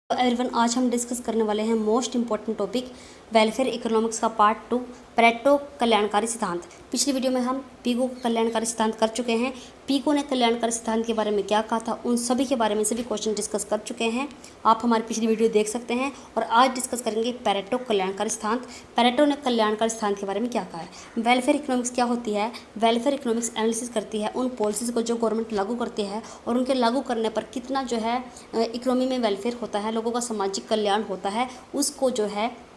Everyone, आज हम discuss करने वाले हैं most important topic welfare economics का पार्ट 2 पेरेटो कल्याणकारी सिद्धांत। पिछली वीडियो में हम पीगो का कल्याणकारी सिद्धांत कर चुके हैं। पीगो ने कल्याणकारी सिद्धांत के बारे में क्या कहा था, उन सभी के बारे में सभी क्वेश्चन डिस्कस कर चुके हैं। आप हमारी पिछली वीडियो देख सकते हैं। और आज डिस्कस करेंगे पेरेटो कल्याणकारी सिद्धांत। पेरेटो ने कल्याणकारी सिद्धांत के बारे में क्या कहा है, वेलफेयर इकोनॉमिक्स क्या होती है। वेलफेयर इकोनॉमिक्स एनालिसिस करती है उन पॉलिसीज़ को जो गवर्नमेंट लागू करती है और उनके लागू करने पर कितना जो है इकोनॉमी में वेलफेयर होता है, लोगों का सामाजिक कल्याण होता है, उसको जो है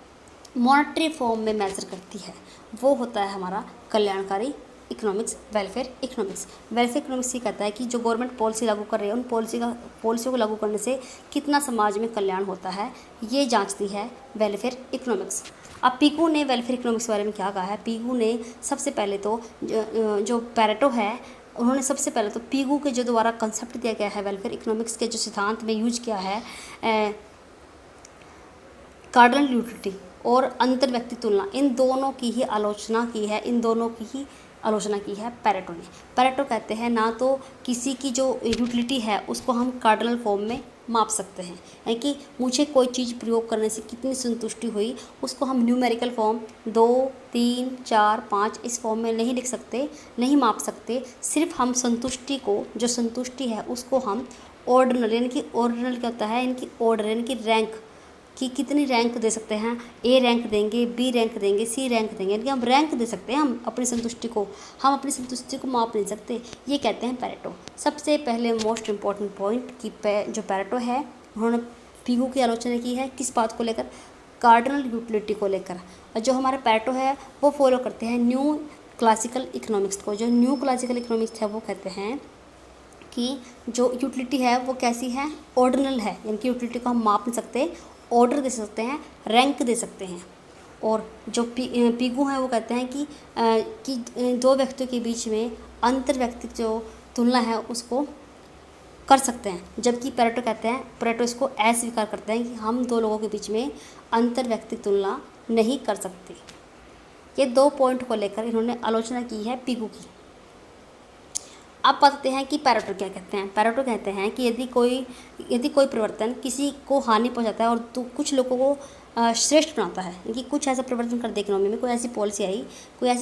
मॉनेटरी फॉर्म में मेजर करती है। वो होता है हमारा कल्याणकारी economics, welfare economics. Welfare economics ये कहता है कि जो गवर्नमेंट पॉलिसी लागू कर रही है उन पॉलिसियों को लागू करने से कितना समाज में कल्याण होता है, ये जांचती है वेलफेयर इकोनॉमिक्स। अब पीगू ने वेलफेयर इकोनॉमिक्स के बारे में क्या कहा है। पीगू ने सबसे पहले तो जो पेरेटो है, उन्होंने सबसे पहले तो पीगू के जो द्वारा कंसेप्ट दिया गया है वेलफेयर इकोनॉमिक्स के जो सिद्धांत में यूज किया है, कार्डिनल यूटिलिटी और अंतर व्यक्ति तुलना, इन दोनों की ही आलोचना की है। पेरेटो ने। पेरेटो कहते हैं ना तो किसी की जो यूटिलिटी है उसको हम कार्डिनल फॉर्म में माप सकते हैं, यानी कि मुझे कोई चीज़ प्रयोग करने से कितनी संतुष्टि हुई उसको हम न्यूमेरिकल फॉर्म 2, 3, 4, 5 इस फॉर्म में नहीं लिख सकते, नहीं माप सकते। सिर्फ हम संतुष्टि को, जो संतुष्टि है उसको हम ऑर्डिनल, यानी कि ऑर्डिनल क्या होता है, इनकी ऑर्डर यानी कि रैंक कि कितनी रैंक दे सकते हैं, ए रैंक देंगे, बी रैंक देंगे, सी रैंक देंगे, यानी कि हम रैंक दे सकते हैं। हम अपनी संतुष्टि को माप नहीं सकते, ये कहते हैं पेरेटो। सबसे पहले मोस्ट इम्पॉर्टेंट पॉइंट कि जो पेरेटो है उन्होंने पीगू की आलोचना की है किस बात को लेकर, कार्डिनल यूटिलिटी को लेकर। और जो हमारे पेरेटो है वो फॉलो करते हैं न्यू क्लासिकल इकोनॉमिक्स को। जो न्यू क्लासिकल इकोनॉमिक्स है वो कहते हैं कि जो यूटिलिटी है वो कैसी है, ऑर्डिनल है, यानी कि यूटिलिटी को हम माप नहीं सकते, ऑर्डर दे सकते हैं, रैंक दे सकते हैं। और जो पीगू हैं वो कहते हैं कि दो व्यक्तियों के बीच में अंतर व्यक्तिक जो तुलना है उसको कर सकते हैं, जबकि पेरेटो इसको अस्वीकार करते हैं कि हम दो लोगों के बीच में अंतर व्यक्तिक तुलना नहीं कर सकते। ये 2 पॉइंट को लेकर इन्होंने आलोचना की है पीगू की। अब बताते हैं कि पेरेटो क्या कहते हैं। पेरेटो कहते हैं कि यदि कोई परिवर्तन किसी को हानि पहुंचाता है और तो कुछ लोगों को श्रेष्ठ बनाता है, कि कुछ ऐसा परिवर्तन कर दे इकोनॉमी में, कोई ऐसी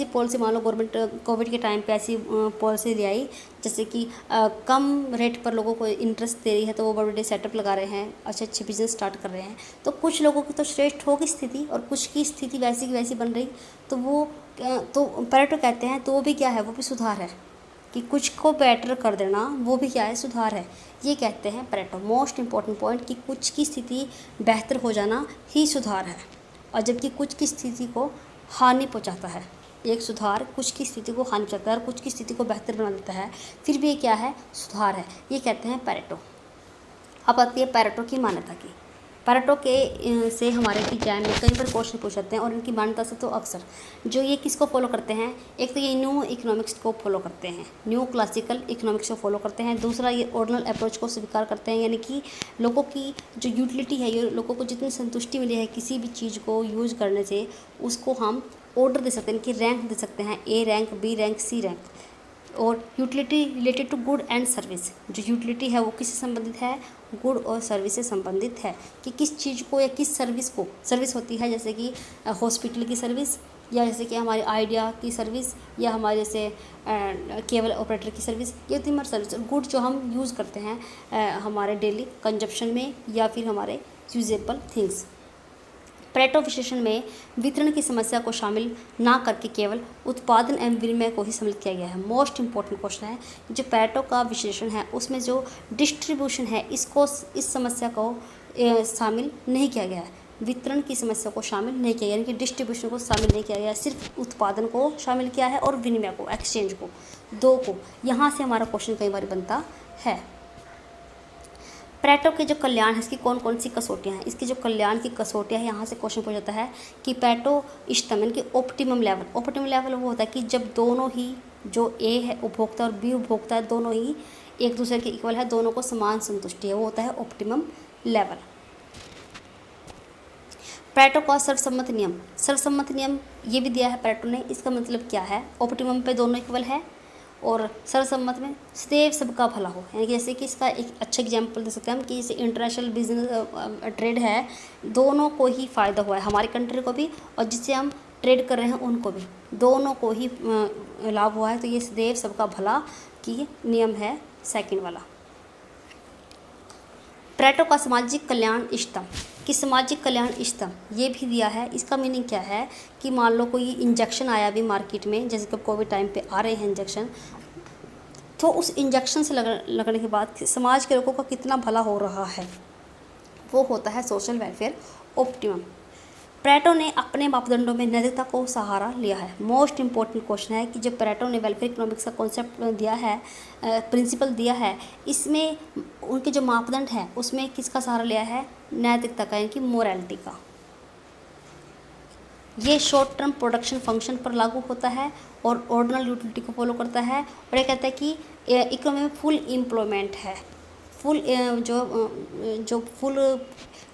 पॉलिसी मान लो गवर्नमेंट कोविड के टाइम पे ऐसी पॉलिसी ले आई जैसे कि कम रेट पर लोगों को इंटरेस्ट दे रही है, तो वो बड़े बड़े सेटअप लगा रहे हैं, अच्छे बिजनेस स्टार्ट कर रहे हैं। तो कुछ लोगों की तो श्रेष्ठ होगी स्थिति और कुछ की स्थिति वैसी की वैसी बन रही, तो पेरेटो कहते हैं तो वो भी क्या है, वो भी सुधार है, कि कुछ को बेटर कर देना वो भी क्या है, सुधार है। ये कहते हैं पेरेटो। मोस्ट इंपॉर्टेंट पॉइंट कि कुछ की स्थिति बेहतर हो जाना ही सुधार है, और जबकि कुछ की स्थिति को हानि पहुंचाता है। एक सुधार कुछ की स्थिति को हानि पहुंचाता है और कुछ की स्थिति को बेहतर बना देता है, फिर भी ये क्या है, सुधार है। ये कहते हैं पेरेटो। अब आती है पेरेटो की मान्यता की। पेरेटो के से हमारे एग्जाम में कई बार क्वेश्चन पूछ सकते हैं, और इनकी मान्यता से तो अक्सर जो ये किसको फॉलो करते हैं, एक तो ये न्यू इकोनॉमिक्स को फॉलो करते हैं, न्यू क्लासिकल इकोनॉमिक्स को फॉलो करते हैं। दूसरा, ये ऑर्डिनल अप्रोच को स्वीकार करते हैं, यानी कि लोगों की जो यूटिलिटी है, ये लोगों को जितनी संतुष्टि मिली है किसी भी चीज़ को यूज़ करने से, उसको हम ऑर्डर दे सकते हैं, इनकी रैंक दे सकते हैं, A rank, B rank, C rank. और utility related to good and service, जो यूटिलिटी है वो किससे संबंधित है, गुड और सर्विस से संबंधित है, कि किस चीज़ को या किस सर्विस होती है, जैसे कि हॉस्पिटल की सर्विस, या जैसे कि हमारे आइडिया की सर्विस, या हमारे जैसे केबल ऑपरेटर की सर्विस। ये होती है हमारी सर्विस। गुड जो हम यूज़ करते हैं हमारे डेली कंजप्शन में, या फिर हमारे यूजेबल थिंग्स। पेरेटो विश्लेषण में वितरण की समस्या को शामिल ना करके केवल उत्पादन एवं विनिमय को ही सम्मिलित किया गया है। मोस्ट इंपॉर्टेंट क्वेश्चन है, जो पेरेटो का विश्लेषण है उसमें जो डिस्ट्रीब्यूशन है इस समस्या को शामिल नहीं किया गया है। वितरण की समस्या को शामिल नहीं किया गया, यानी कि डिस्ट्रीब्यूशन को शामिल नहीं किया गया, सिर्फ उत्पादन को शामिल किया है और विनिमय को, एक्सचेंज को, 2 को। यहाँ से हमारा क्वेश्चन कई बार बनता है। पेरेटो के जो कल्याण है, इसकी कौन कौन सी कसौटियाँ हैं, इसकी जो कल्याण की कसौटियाँ हैं, यहाँ से क्वेश्चन पूछा जाता है कि पेरेटो इष्टतम, यानी कि ऑप्टिमम लेवल वो होता है कि जब दोनों ही, जो ए है उपभोक्ता और बी उपभोक्ता है, दोनों ही एक दूसरे के इक्वल है, दोनों को समान संतुष्टि है, वो होता है ऑप्टिमम लेवल। पेरेटो का सर्वसम्मत नियम ये भी दिया है पेरेटो ने। इसका मतलब क्या है, ऑप्टिमम पे दोनों इक्वल है और सर्वसम्मत में सदैव सबका भला हो। यानी कि जैसे कि इसका एक अच्छा एग्जांपल दे सकते हैं हम कि जैसे इंटरनेशनल बिजनेस ट्रेड है, दोनों को ही फ़ायदा हुआ है, हमारी कंट्री को भी और जिससे हम ट्रेड कर रहे हैं उनको भी, दोनों को ही लाभ हुआ है। तो ये सदैव सबका भला की नियम है सेकंड वाला। प्रेटो का सामाजिक कल्याण इष्टतम, कि सामाजिक कल्याण इष्टतम ये भी दिया है। इसका मीनिंग क्या है कि मान लो कोई इंजेक्शन आया अभी मार्केट में, जैसे कि कोविड टाइम पे आ रहे हैं इंजेक्शन, तो उस इंजेक्शन से लगने के बाद समाज के लोगों का कितना भला हो रहा है, वो होता है सोशल वेलफेयर ऑप्टिमम। प्रेटो ने अपने मापदंडों में नैतिकता को सहारा लिया है। मोस्ट इम्पोर्टेंट क्वेश्चन है कि जब प्रेटो ने वेलफेयर इकोनॉमिक्स का कॉन्सेप्ट दिया है, प्रिंसिपल दिया है, इसमें उनके जो मापदंड है उसमें किसका सहारा लिया है? नैतिकता का, यानी कि मोरालिटी का। ये शॉर्ट टर्म प्रोडक्शन फंक्शन पर लागू होता है और ऑर्डिनल यूटिलिटी को फॉलो करता है। और ये कहता है कि इकोनॉमी में फुल एम्प्लॉयमेंट है, फुल जो फुल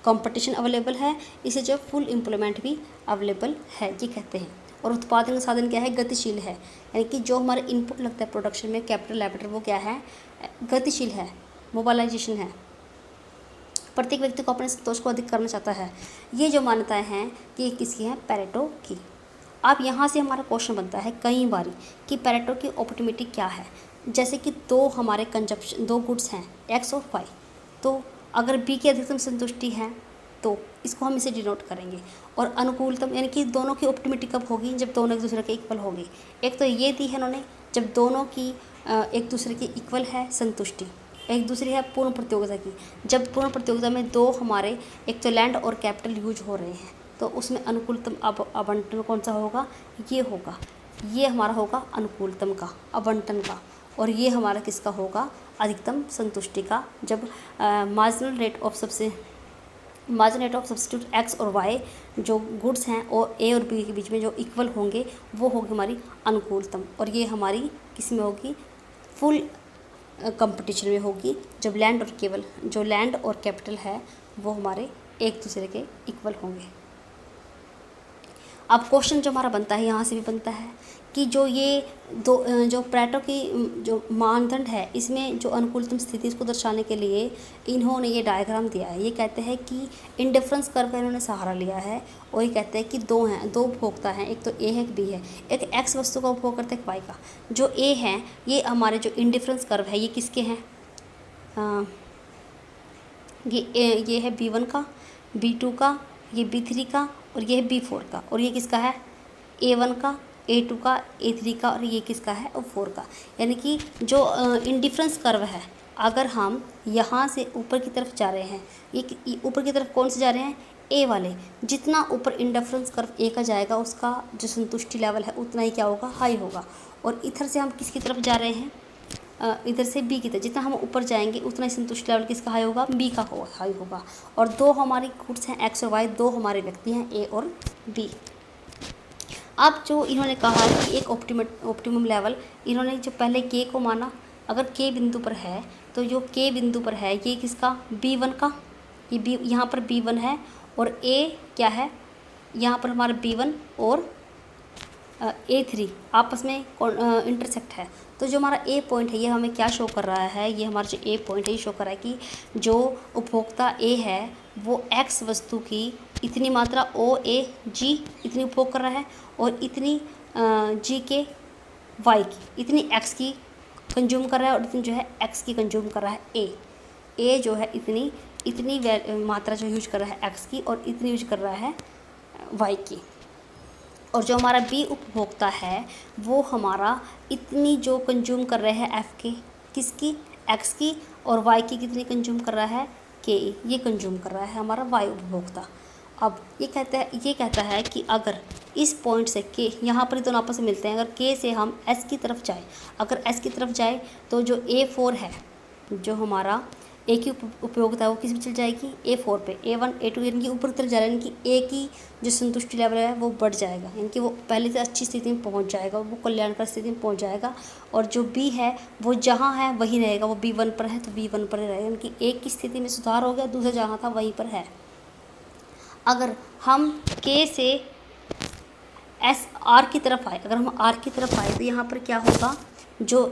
कंपटीशन अवेलेबल है, इसे जो फुल एम्प्लॉयमेंट भी अवेलेबल है, ये कहते हैं। और उत्पादन का साधन क्या है? गतिशील है, यानी कि जो हमारे इनपुट लगता है प्रोडक्शन में, कैपिटल लेबर, वो क्या है? गतिशील है, मोबालाइजेशन है। प्रत्येक व्यक्ति को अपने संतोष को अधिक करना चाहता है। ये जो मान्यताएं हैं कि किसकी हैं? पेरेटो की। अब यहाँ से हमारा क्वेश्चन बनता है कई बारी कि पेरेटो की ऑप्टिमिटी क्या है। जैसे कि दो हमारे कंजप्शन, दो गुड्स हैं एक्स और वाई, तो अगर बी की अधिकतम संतुष्टि है तो इसको हम इसे डिनोट करेंगे। और अनुकूलतम, यानी कि दोनों की ऑप्टिमिटी कब होगी? जब दोनों एक दूसरे के इक्वल होगी। एक तो ये दी है इन्होंने, जब दोनों की एक दूसरे की इक्वल है संतुष्टि। एक दूसरी है पूर्ण प्रतियोगिता की, जब पूर्ण प्रतियोगिता में दो हमारे, एक तो लैंड और कैपिटल यूज हो रहे हैं, तो उसमें अनुकूलतम आवंटन कौन सा होगा? ये होगा, ये हमारा होगा अनुकूलतम का, आवंटन का। और ये हमारा किसका होगा? अधिकतम संतुष्टि का। जब marginal rate of substitute x और वाई जो गुड्स हैं और ए और बी के बीच में जो इक्वल होंगे, वो होगी हमारी अनुकूलतम। और ये हमारी किस में होगी? फुल कंपटीशन में होगी, जब लैंड और कैपिटल है वो हमारे एक दूसरे के इक्वल होंगे। अब क्वेश्चन जो हमारा बनता है, यहाँ से भी बनता है कि जो ये दो जो प्रेटो की जो मानदंड है, इसमें जो अनुकूलतम स्थिति इसको दर्शाने के लिए इन्होंने ये डायग्राम दिया है। ये कहते हैं कि इंडिफरेंस कर्व का इन्होंने सहारा लिया है और ये कहते हैं कि दो उपभोक्ता हैं, एक तो ए है, एक बी है। एक एक्स वस्तु का उपभोग करते हैं, एक वाई का। जो ए है, ये हमारे जो इंडिफरेंस कर्व है, ये किसके हैं? ये है B1 का, B2 का, ये B3 का और ये है B4 का। और ये किसका है? A1 का, A2 का, A3 का और ये किसका है? O4 का। यानी कि जो इंडिफरेंस कर्व है, अगर हम यहाँ से ऊपर की तरफ जा रहे हैं, ये ऊपर की तरफ कौन से जा रहे हैं? ए वाले। जितना ऊपर इंडिफरेंस कर्व ए का जाएगा, उसका जो संतुष्टि लेवल है उतना ही क्या होगा? हाई होगा। और इधर से हम किसकी तरफ जा रहे हैं? इधर से बी की तरफ। जितना हम ऊपर जाएंगे उतना ही संतुष्टि लेवल किसका हाई होगा? बी का हाई होगा। और दो हमारी गुड्स हैं एक्स और वाई, दो हमारे व्यक्ति हैं ए और बी। अब जो इन्होंने कहा है कि एक ऑप्टिमम लेवल, इन्होंने जो पहले के को माना, अगर के बिंदु पर है तो जो के बिंदु पर है ये किसका? B1 का। ये बी, यहाँ पर B1 है और ए क्या है? यहाँ पर हमारा B1 और A3 आपस में इंटरसेक्ट है। तो जो हमारा ए पॉइंट है, ये हमें क्या शो कर रहा है? ये हमारा जो ए पॉइंट है ये शो कर रहा है कि जो उपभोक्ता ए है वो एक्स वस्तु की इतनी मात्रा OAG इतनी उपभोग कर रहा है और इतनी G के वाई की, इतनी एक्स की कंज्यूम कर रहा है और इतनी जो है एक्स की कंज्यूम कर रहा है ए जो है इतनी मात्रा जो यूज कर रहा है एक्स की और इतनी यूज कर रहा है वाई की। और जो हमारा बी उपभोक्ता है वो हमारा इतनी जो कंज्यूम कर रहे हैं एफ के, किसकी? एक्स की। और वाई की कितनी कंज्यूम कर रहा है? के, ये कंज्यूम कर रहा है हमारा वाई उपभोक्ता। अब ये कहता है कि अगर इस पॉइंट से के, यहाँ पर दोनों आपस में मिलते हैं, अगर के से हम एस की तरफ जाए, अगर एस की तरफ जाए तो जो A4 है, जो हमारा ए की उपयोगिता है वो किस में चल जाएगी? A4 पे। A1 A2 यानी कि ऊपर की तरफ जा रहा है, यानी कि ए की जो संतुष्टि लेवल है वो बढ़ जाएगा, यानी कि वो पहले से अच्छी स्थिति में पहुंच जाएगा, वो कल्याणकर स्थिति में पहुंच जाएगा। और जो बी है वो जहां है वहीं रहेगा, वो B1 पर है तो B1 पर ही रहेगा, यानी कि एक की स्थिति में सुधार हो गया, दूसरा जहाँ था वहीं पर है। अगर हम के से एस आर की तरफ आए, अगर हम आर की तरफ आए तो यहाँ पर क्या होगा? जो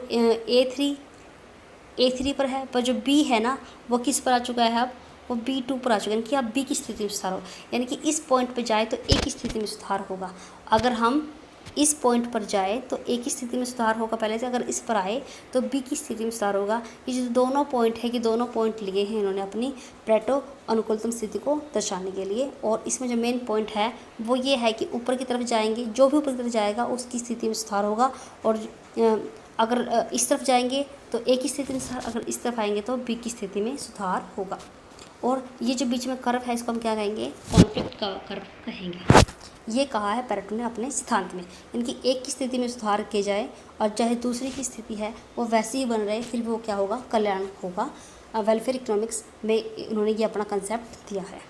A3 पर है, पर जो B है ना वो किस पर आ चुका है, अब वो B2 पर आ चुका है, यानी कि अब B की स्थिति में सुधार हो, यानी कि इस पॉइंट पर जाए तो A की स्थिति में सुधार होगा। अगर हम इस पॉइंट पर जाए तो A की स्थिति में सुधार होगा पहले से, अगर इस पर आए तो B की स्थिति में सुधार होगा। ये जो दोनों पॉइंट है, कि दोनों पॉइंट लिए हैं इन्होंने अपनी प्लेटो अनुकूलतम स्थिति को दर्शाने के लिए। और इसमें जो मेन पॉइंट है वो ये है कि ऊपर की तरफ जाएंगे, जो भी ऊपर की तरफ जाएगा उसकी स्थिति में सुधार होगा, और अगर इस तरफ जाएंगे तो A की स्थिति में सुधार, अगर इस तरफ आएंगे तो B की स्थिति में सुधार होगा। और ये जो बीच में कर्व है इसको हम क्या कहेंगे, कॉन्फ्लिक्ट का कर्व कहेंगे। ये कहा है पेरेटो ने अपने सिद्धांत में, यानी कि एक की स्थिति में सुधार किया जाए और चाहे दूसरी की स्थिति है वो वैसे ही बन रहे, फिर भी वो क्या होगा, कल्याण होगा। वेलफेयर इकोनॉमिक्स में इन्होंने ये अपना कंसेप्ट दिया है।